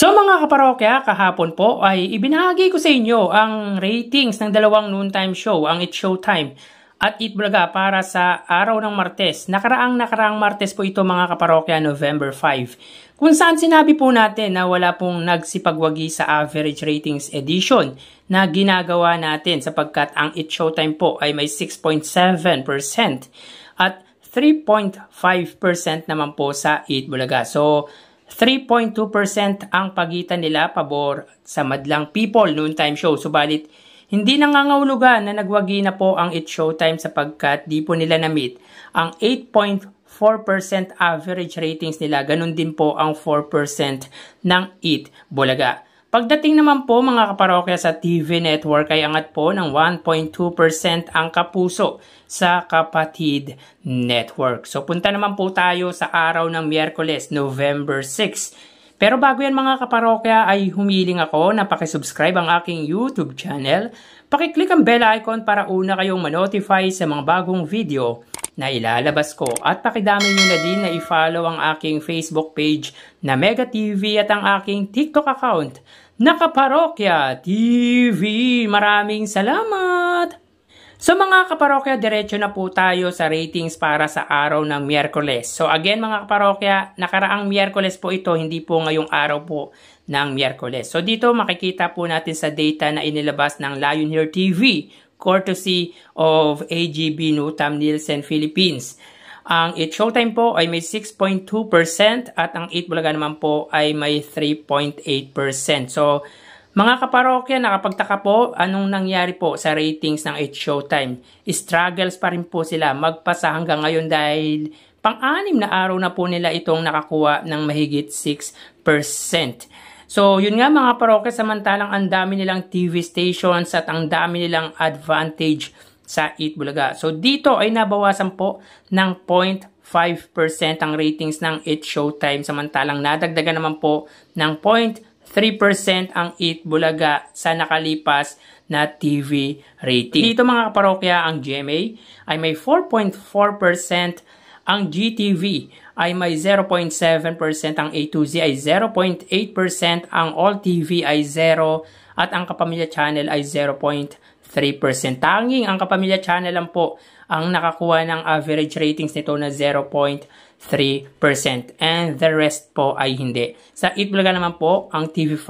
So mga kaparokya, kahapon po ay ibinahagi ko sa inyo ang ratings ng dalawang noontime show, ang It's Showtime at Eat Bulaga para sa araw ng Martes. Nakaraang Martes po ito mga kaparokya, November 5. Kung saan sinabi po natin na wala pong nagsipagwagi sa average ratings edition na ginagawa natin sapagkat ang It's Showtime po ay may 6.7% at 3.5% naman po sa Eat Bulaga. So 3.2% ang pagitan nila pabor sa madlang people noontime show. Subalit, hindi nangangahulugan na nagwagi na po ang It's Showtime sapagkat di po nila na-meet ang 8.4% average ratings nila. Ganun din po ang 4% ng Eat Bulaga. Pagdating naman po mga kaparokya sa TV network ay angat po ng 1.2% ang kapuso sa Kapatid Network. So punta naman po tayo sa araw ng Miyerkules, November 6. Pero bago yan mga kaparokya ay humiling ako na pakisubscribe ang aking YouTube channel. Pakiclick ang bell icon para una kayong manotify sa mga bagong video na ilalabas ko. At pakidami nyo na din na i-follow ang aking Facebook page na Mega TV at ang aking TikTok account na Kaparokya TV. Maraming salamat! So mga kaparokya, diretso na po tayo sa ratings para sa araw ng Miyerkules. So again mga kaparokya, nakaraang Miyerkules po ito, hindi po ngayong araw po ng Miyerkules. So dito makikita po natin sa data na inilabas ng Lionheart TV, courtesy of AGB Nutam Nielsen Philippines. Ang It's Showtime po ay may 6.2% at ang Eat Bulaga naman po ay may 3.8%. So mga kaparokya, nakapagtaka po anong nangyari po sa ratings ng It's Showtime. Struggles pa rin po sila magpasa hanggang ngayon dahil pang-anim na araw na po nila itong nakakuha ng mahigit 6%. So yun nga mga parokya, samantalang ang dami nilang TV stations at ang dami nilang advantage sa Eat Bulaga. So dito ay nabawasan po ng 0.5% ang ratings ng It's Showtime, samantalang nadagdagan naman po ng 0.3% ang Eat Bulaga sa nakalipas na TV rating. Dito mga kaparokya, ang GMA ay may 4.4%, ang GTV ay may 0.7%, ang A2Z ay 0.8%, ang All TV ay 0, at ang Kapamilya Channel ay 0.3%. Tanging ang Kapamilya Channel lang po ang nakakuha ng average ratings nito na 0.3%. And the rest po ay hindi. Sa Eat Bulaga naman po, ang TV5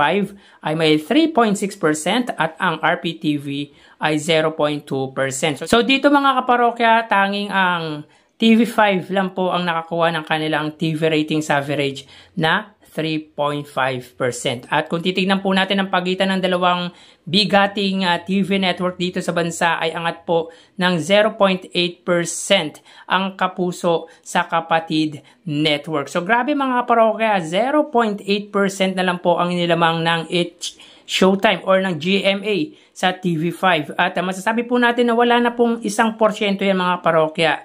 ay may 3.6% at ang RPTV ay 0.2%. So dito mga kaparokya, tanging ang TV5 lang po ang nakakuha ng kanilang TV ratings average na 3.5%. At kung titignan po natin ang pagitan ng dalawang bigating TV network dito sa bansa ay angat po ng 0.8% ang kapuso sa Kapatid Network. So grabe mga kaparokya, 0.8% na lang po ang nilamang ng It's Showtime or ng GMA sa TV5. At masasabi po natin na wala na pong 1% yan mga parokya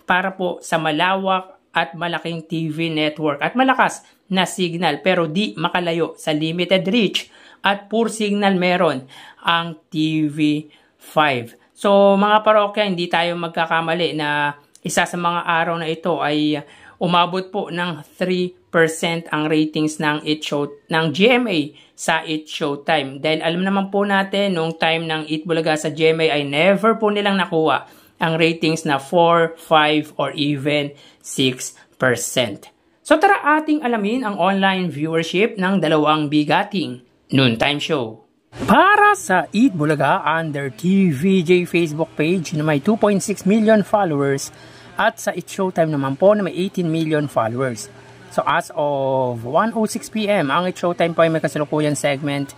para po sa malawak at malaking TV network at malakas na signal pero di makalayo sa limited reach at poor signal meron ang TV5. So mga parokya, hindi tayo magkakamali na isa sa mga araw na ito ay umabot po ng 3% ang ratings ng GMA sa It's Showtime. Dahil alam naman po natin noong time ng Eat Bulaga sa GMA ay never po nilang nakuha ang ratings na 4, 5, or even 6%. So tara ating alamin ang online viewership ng dalawang bigating noontime show. Para sa Eat Bulaga under TVJ Facebook page na may 2.6 million followers at sa It's Showtime naman po na may 18 million followers. So as of 1:06 PM, ang It's Showtime po ay may kasalukuyan segment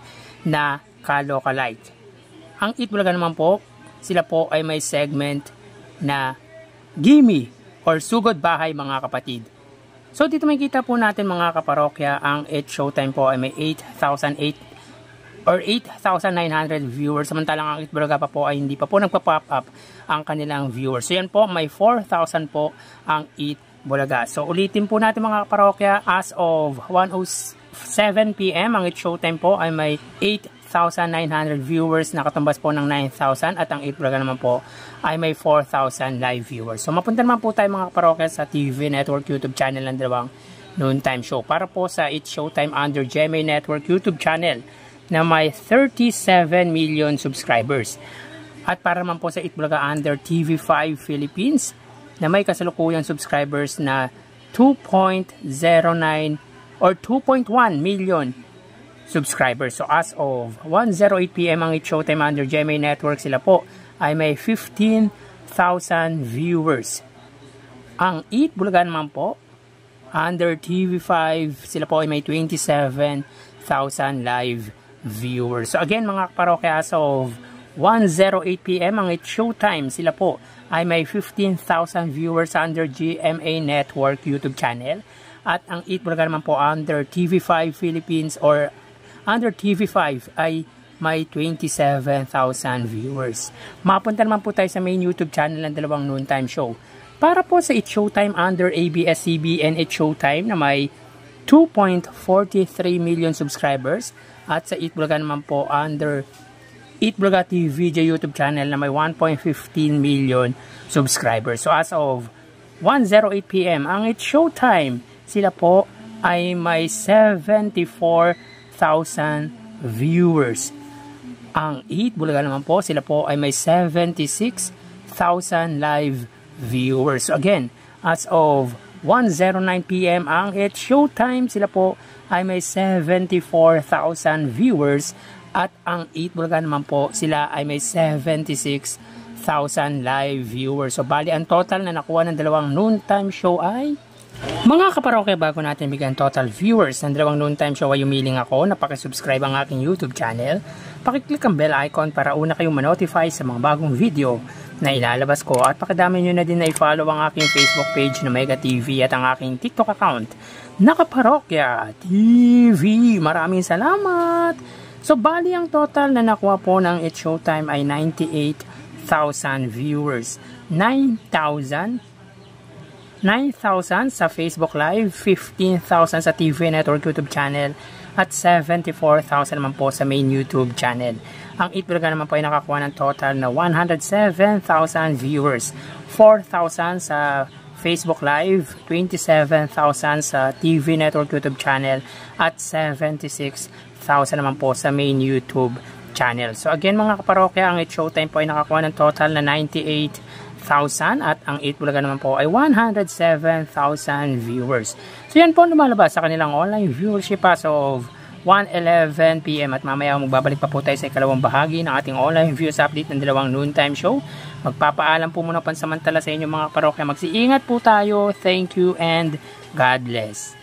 na Kalokalite. Ang Eat Bulaga naman po, sila po ay may segment na Gimme or Sugod Bahay mga kapatid. So dito makikita po natin mga kaparokya, ang It's Showtime po ay may 8,900 viewers, samantalang ang Eat Bulaga pa po ay hindi pa po nagpa-pop up ang kanilang viewers. So yan po, may 4,000 po ang Eat Bulaga. So ulitin po natin mga kaparokya, as of 1:07 PM, ang It's Showtime po ay may 8,900 viewers, nakatumbas po ng 9,000, at ang Eat Bulaga naman po ay may 4,000 live viewers. So mapunta naman po tayo mga kaparokya sa TV network YouTube channel ng dalawang Noontime Show. Para po sa It's Showtime under GMA Network YouTube channel na may 37 million subscribers. At para naman po sa Itbulaga under TV5 Philippines na may kasalukuyang subscribers na 2.09 or 2.1 million subscribers. So as of 1:08 PM ang It's Showtime under GMA Network, sila po ay may 15,000 viewers. Ang Itbulaga naman po under TV5, sila po ay may 27,000 live viewers. So again mga kaparokya, as of 1:08 PM ang It's Showtime, sila po ay may 15,000 viewers under GMA Network YouTube channel. At ang Itbulaga naman po under TV5 Philippines or under TV5 ay may 27,000 viewers. Mapunta naman po tayo sa main YouTube channel ng dalawang Noontime Show. Para po sa It's Showtime under ABS-CBN It's Showtime na may 2.43 million subscribers at sa Itbulaga naman po under Itbulaga TVJ YouTube channel na may 1.15 million subscribers. So as of 1:08 PM ang It's Showtime, sila po ay may 74,000 viewers. Ang Itbulaga naman po, sila po ay may 76,000 live viewers. So again, as of 1:09 PM ang It's Showtime, sila po ay may 74,000 viewers at ang Itbulaga naman po, sila ay may 76,000 live viewers. So bali ang total na nakuha ng dalawang Noontime Show ay mga kaparokya, bago natin bigyan total viewers ng dalawang Noontime Show ay umiling ako na pakisubscribe ang aking YouTube channel. Pakiclick ang bell icon para una kayong manotify sa mga bagong video na ilalabas ko at pakidami nyo na din na i-follow ang aking Facebook page na Mega TV at ang aking TikTok account na Kaparokya TV. Maraming salamat! So bali ang total na nakuha po ng It's Showtime ay 98,000 viewers. 9,000 sa Facebook Live, 15,000 sa TV Network YouTube channel, at 74,000 naman po sa main YouTube channel. Ang Itbulaga naman po ay nakakuha ng total na 107,000 viewers, 4,000 sa Facebook Live, 27,000 sa TV Network YouTube channel, at 76,000 naman po sa main YouTube channel. So again mga kaparokya, ang It's Showtime po ay nakakuha ng total na 98,000 at ang Itbulaga naman po ay 107,000 viewers. So yan po lumalabas sa kanilang online viewership as of 1:11 PM at mamaya magbabalik pa po tayo sa ikalawang bahagi ng ating online views update ng dalawang Noontime Show. Magpapaalam po muna pansamantala sa inyo mga parokya. Magsiingat po tayo. Thank you and God bless.